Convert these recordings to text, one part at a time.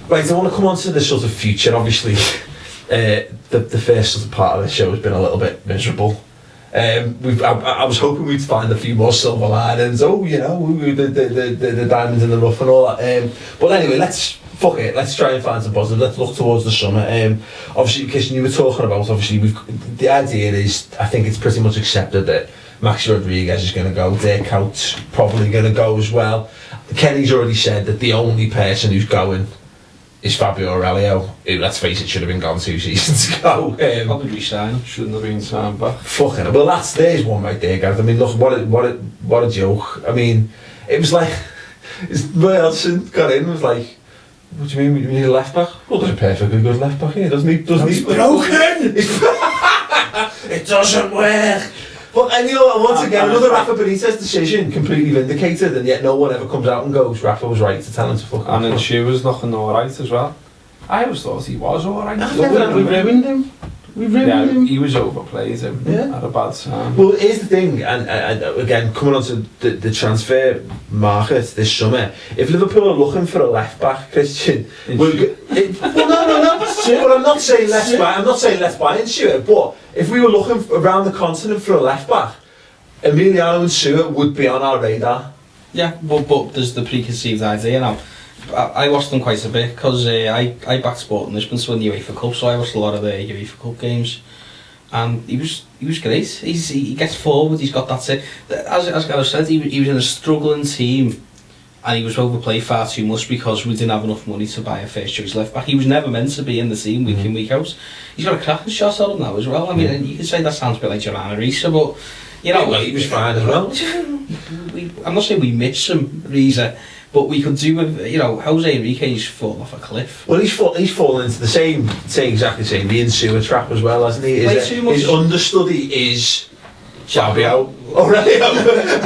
Right, I want to come on to the sort of future. Obviously, the first sort of part of the show has been a little bit miserable. I was hoping we'd find a few more silver linings. Oh, you know, the diamonds in the rough and all that. But anyway, let's try and find some positive. Let's look towards the summer. Obviously, Kirsten, you were talking about, the idea is, I think it's pretty much accepted that Maxi Rodriguez is going to go. Dirk Kuyt's probably going to go as well. Kenny's already said that the only person who's going is Fabio Aurelio, who, let's face it, should have been gone 2 seasons ago. Probably re-signed, shouldn't have been signed back. Fucking, well, there's one right there, Gareth. I mean, look, what a joke. I mean, it was like, Wilson got in and was like, what do you mean, we need a left back? Well, there's a perfectly good left back here, doesn't he? He's broken! It doesn't work! But, and you know, once again, another Rafa Benitez decision, completely vindicated, and yet no one ever comes out and goes, Rafa was right to tell him to fucking... And then Shu was looking alright as well. I always thought he was alright. We ruined him. He was overplayed him at a bad time. Well, here's the thing, and again, coming on to the transfer market this summer, if Liverpool are looking for a left back, Christian, no, but I'm not saying let's buy in Stewart, but if we were looking around the continent for a left back, Emiliano and Stewart would be on our radar. Yeah, but there's the preconceived idea now. I watched them quite a bit because I backed Sporting Lisbon to win the UEFA Cup, so I watched a lot of the UEFA Cup games, and he was great. He gets forward. He's got that. As Gareth said, he was in a struggling team, and he was overplayed far too much because we didn't have enough money to buy a first choice left back. He was never meant to be in the team week in, week out. He's got a cracking shot at him now as well. I mean, you could say that sounds a bit like Gerrard Risa, but you know, he was fine as well. I'm not saying we missed him, Risa, but we could do with, you know, Jose Enrique's fallen off a cliff. Well, he's fallen into the exactly same the Insua trap as well, hasn't he? His understudy is Fabio Aurelio,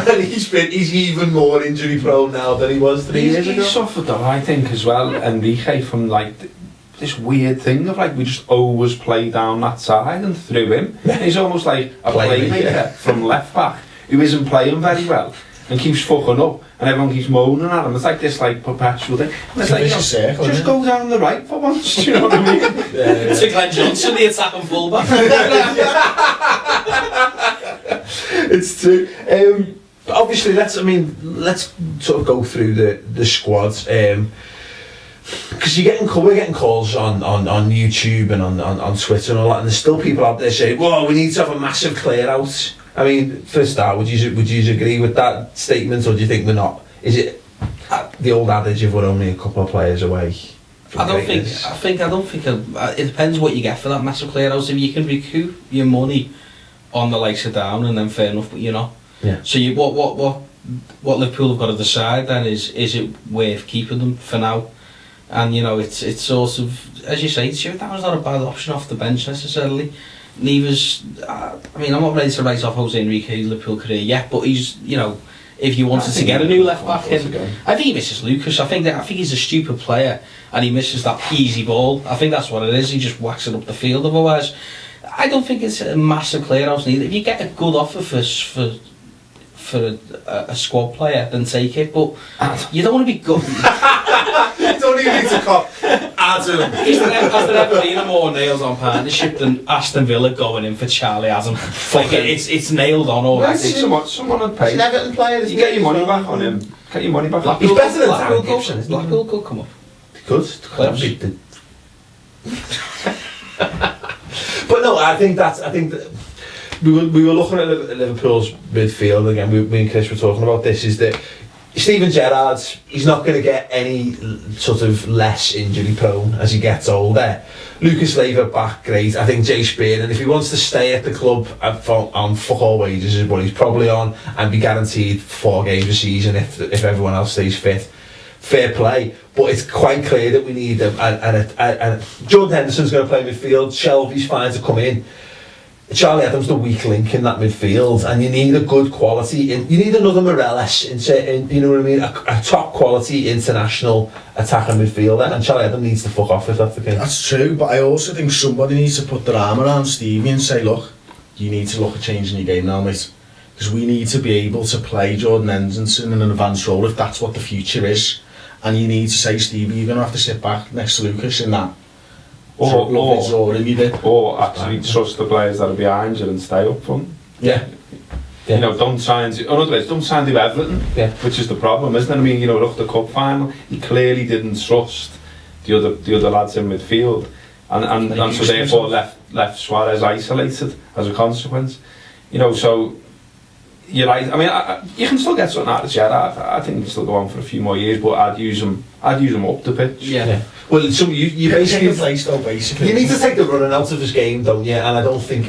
and he's even more injury prone now than he was 3 years ago. He suffered though, I think, as well, Enrique, from like this weird thing of like we just always play down that side and through him. He's almost like a playmaker from left back who isn't playing very well and keeps fucking up, and everyone keeps moaning at him. It's like this like perpetual thing. And it's like, you know, circle, just go down the right for once. Do you know what I mean? To Glenn Johnson, the attacking fullback. It's true. Obviously, let's sort of go through the squads. Because we're getting calls on YouTube and on Twitter and all that, and there's still people out there saying, "Whoa, we need to have a massive clear out." I mean, for a start, would you agree with that statement, or do you think we're not? Is it the old adage of we're only a couple of players away? I don't think. It depends what you get for that massive clear out. If you can recoup your money on the likes of down, and then fair enough, but you're not. Yeah. So what Liverpool have got to decide then is it worth keeping them for now? And you know, it's sort of, as you say, that was not a bad option off the bench necessarily. Neither's, I mean, I'm not ready to write off Jose Enrique's Liverpool career yet, but he's, you know, if you wanted to get a new left back in, I think he misses Lucas. I think he's a stupid player and he misses that easy ball. I think that's what it is. He just whacks it up the field. Otherwise, I don't think it's a massive clear out neither. If you get a good offer for a squad player, then take it. But you don't want to be good. You don't even need to cop Adam. Has there ever been a more nailed on partnership than Aston Villa going in for Charlie Adam? Like it's nailed on already. Someone would pay. He's an Everton player. You get your money back on him. Get your money back. He's better than Darren Gibson. Blackpool could come up. Could. But no, I think that we were looking at Liverpool's midfield again. Me and Chris were talking about this. Is that Steven Gerrard? He's not going to get any sort of less injury prone as he gets older. Lucas Leiva back, great. I think Jay Spear, and if he wants to stay at the club on fuck all wages, is what he's probably on, and be guaranteed 4 games a season if everyone else stays fit. Fair play, but it's quite clear that we need a Jordan Henderson's going to play midfield. Shelby's fine to come in. Charlie Adam's the weak link in that midfield, and you need a good quality. You need another Morelos, you know what I mean? A top quality international attacking midfielder, and Charlie Adam needs to fuck off if that's the case. That's true, but I also think somebody needs to put their arm around Stevie and say, look, you need to look at changing your game now, mate. Because we need to be able to play Jordan Henderson in an advanced role if that's what the future is. and you need to say, Stevie, you're going to have to sit back next to Lucas in that. Or actually trust the players that are behind you and stay up front. Yeah. You know, don't try and do, in other words, don't try and do everything, which is the problem, isn't it? I mean, you know, look at the cup final, he clearly didn't trust the other lads in midfield, and so therefore left Suarez isolated as a consequence. You know, so you're right. I mean, you can still get something out of Gerrard. I think he can still go on for a few more years, but I'd use him up the pitch. Yeah. Well, so you basically you need to take the running out of his game, don't you? And I don't think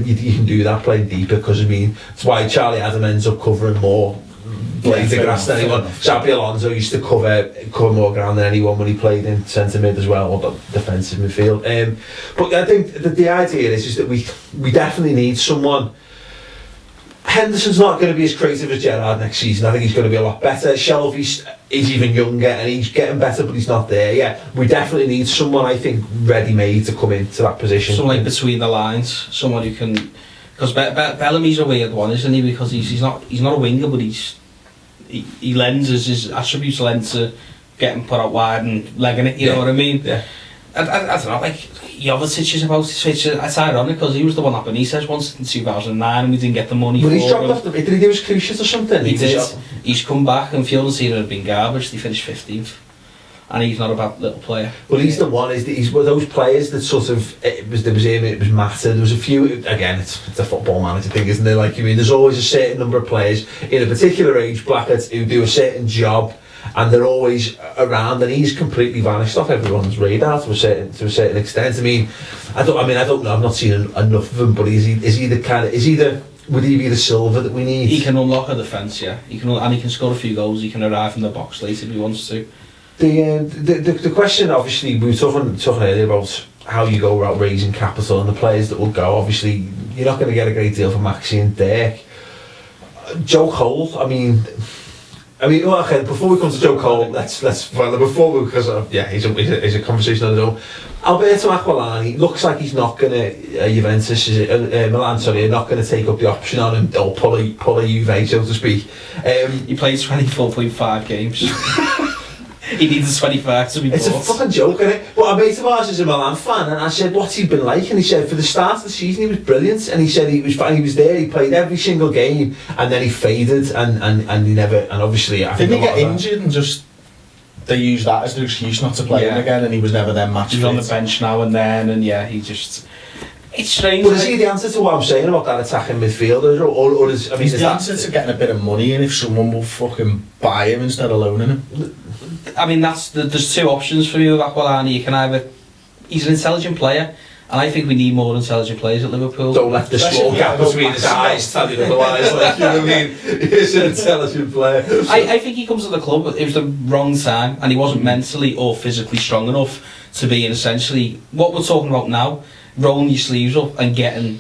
you can do that playing deeper, because I mean, it's why Charlie Adam ends up covering more blades of grass than anyone. Xabi Alonso used to cover more ground than anyone when he played in centre mid as well, or defensive midfield. But I think that the idea is that we definitely need someone. Henderson's not going to be as creative as Gerrard next season. I think he's going to be a lot better. Shelvey is even younger and he's getting better, but he's not there yet. We definitely need someone, I think, ready-made to come into that position. Someone like between the lines, someone who can... Because Bellamy's a weird one, isn't he? Because he's not a winger, but he lends his attributes lend to getting put out wide and legging it, you know what I mean? Yeah. I don't know, like, Jovetic is about to it's ironic because he was the one that Benitez once in 2009 and we didn't get the money for him. He's dropped off did he do his cruciate or something? He did. He's come back and Fiorentina have been garbage. They finished 15th. And he's not a bad little player. Well, he's the one. He's one of those players that sort of there was him. It was Mata. There was a few. Again, it's a football manager thing, isn't it? Like, I mean, there's always a certain number of players in a particular age bracket who do a certain job, and they're always around. And he's completely vanished off everyone's radar to a certain extent. I mean, I don't know. I've not seen enough of him. But would he be the Silva that we need? He can unlock a defence, yeah. He can score a few goals. He can arrive in the box late if he wants to. The question, obviously, we were talking earlier about how you go about raising capital and the players that will go. Obviously, you're not going to get a great deal for Maxi and Dirk. Joe Cole, I mean, well, okay, before we come to Joe Cole, because he's a conversation on his own. Alberto Aquilani looks like he's not going to Milan, are not going to take up the option on him or pull a Juve, so to speak. He played 24.5 games. He needs a 25 to be bought. It's a fucking joke, isn't it? But a mate of ours is a Milan fan, and I said, what's he been like? And he said, for the start of the season, he was brilliant. And he said he was fine. He was there. He played every single game, and then he faded, and he never. And obviously, I think didn't he get injured and just they used that as the excuse not to play him again, and he was never then match fit. He's on the bench now and then, and yeah, he just. It's strange. But is he the answer to what I'm saying about that attacking midfielder, or is he's the answer to getting a bit of money in if someone will fucking buy him instead of loaning him? I mean, there's two options for you with Aquilani. You can either... He's an intelligent player, and I think we need more intelligent players at Liverpool. Don't let the small gap between his eyes tell you otherwise, like, you know what I mean? He's an intelligent player. I think he comes to the club, it was the wrong time, and he wasn't mentally or physically strong enough to be in essentially what we're talking about now, rolling your sleeves up and getting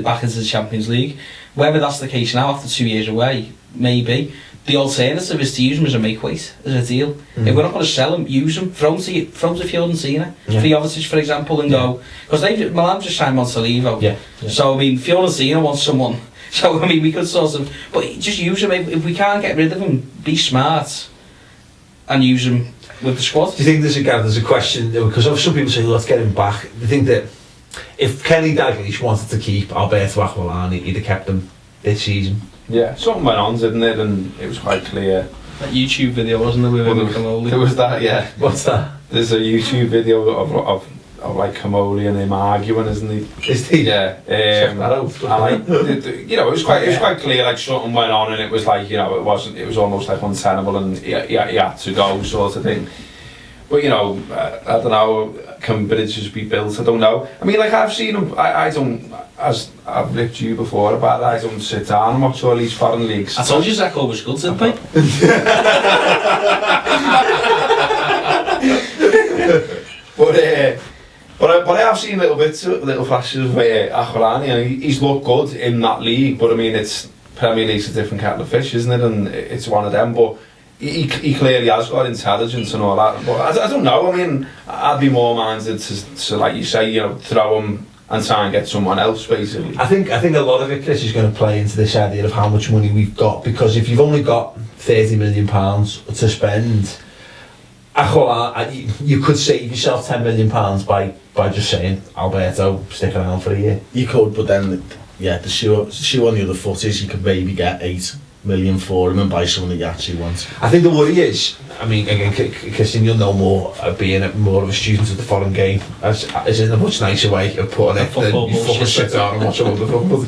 back into the Champions League. Whether that's the case now after 2 years away, maybe. The alternative is to use him as a make-weight, as a deal. If we're not going to sell him, use him. Throw him to Fiorentina, for Jovetic, for example, and go. Because Milan just signed Montalivo. Yeah. So, I mean, Fiorentina wants someone. So, I mean, we could sort of... But just use him. If we can't get rid of him, be smart and use him with the squad. Do you think there's a question, because some people say, let's get him back. Do you think that if Kenny Dalglish wanted to keep Alberto Aquilani, he'd have kept him this season? Yeah, something went on, didn't it? And it was quite clear. That YouTube video, wasn't there, with him and Kamoli? There was that, yeah. What's that? There's a YouTube video of like Kamoli and him arguing, isn't he? Is he? Yeah. Check that out. And like, you know, it was quite clear, like something went on, and it was like, you know, it was almost like untenable, and he had to go, sort of thing. But you know, I don't know, can bridges be built? I don't know. I mean, like, I've seen him, I don't, as I've ripped you before about it, I don't sit down and watch all these foreign leagues. I told you Zeko was good, didn't I? But I have seen little flashes of Aquilani, and he's looked good in that league, but I mean, it's Premier League's a different kettle of fish, isn't it? And it's one of them, but he clearly has got intelligence and all that. But I don't know, I mean, I'd be more minded to, like you say, you know, throw him and try and get someone else, basically. I think a lot of it, Chris, is going to play into this idea of how much money we've got, because if you've only got £30 million to spend. You could save yourself £10 million by just saying, Alberto, stick around for a year. You could, but then, yeah, the shoe on the other foot is you could maybe get 8 million for him and buy someone that you actually want. I think the worry is, I mean, again, Christian, you'll know more, being more of a student of the foreign game, as in a much nicer way of putting it than you fucking sit down and watch a load of football.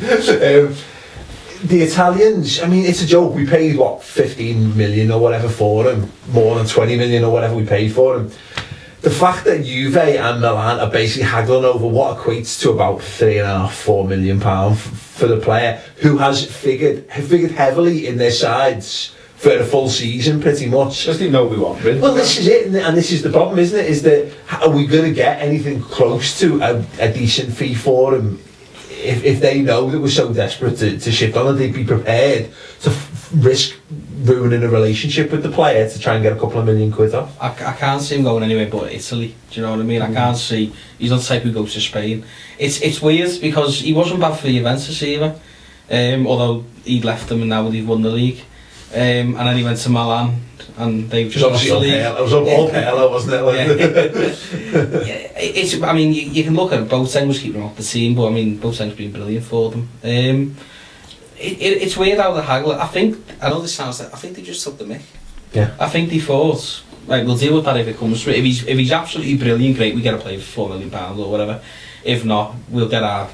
The Italians, I mean, it's a joke. We paid, 15 million or whatever for him, more than 20 million or whatever we paid for him. The fact that Juve and Milan are basically haggling over what equates to about £3.5–4 million for the player who has figured heavily in their sides for a full season, pretty much. Just didn't know we wanted. Well, this is it, and this is the problem, isn't it? Is that are we going to get anything close to a decent fee for him? If they know that we're so desperate to shift on, and they'd be prepared to risk ruining a relationship with the player to try and get a couple of million quid off. I can't see him going anywhere but Italy. Do you know what I mean? I can't see. He's not the type who goes to Spain. It's weird because he wasn't bad for Juventus either. Although he'd left them and now they've won the league. And then he went to Milan and they've just lost the league. It was all Palo, wasn't it? Yeah, it's. I mean, you can look at Boateng was keeping him off the team, but I mean, Boateng's been brilliant for them. It's weird how they haggle it. I know this sounds like, I think they just took the mick. Yeah. I think they thought, right, we'll deal with that if it comes through. If he's absolutely brilliant, great, we get a play for £4 million or whatever. If not, we'll get our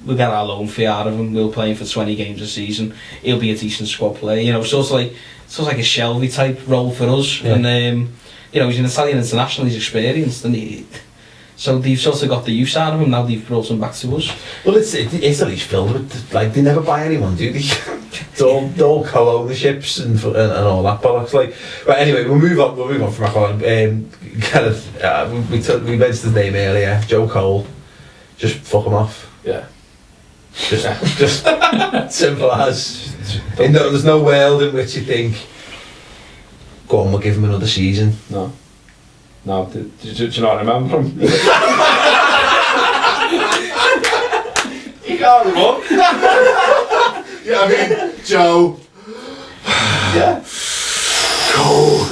loan fee out of him. We'll play him for 20 games a season. He'll be a decent squad player. You know, so it's like a Shelby type role for us. Yeah. And you know, he's an Italian international. He's experienced, and so they've sort of got the use out of him. Now they've brought him back to us. Well, Italy's filled with, like, they never buy anyone, do they? It's all co-ownerships and all that bollocks. Like, but anyway, we'll move on from Aquilani. We mentioned his name earlier, Joe Cole. Just fuck him off. Yeah. Just simple as. There's no world in which you think, go on, we'll give him another season. No. Do you not remember him? You can't remember. Yeah, I mean, Joe. Yeah. Cole.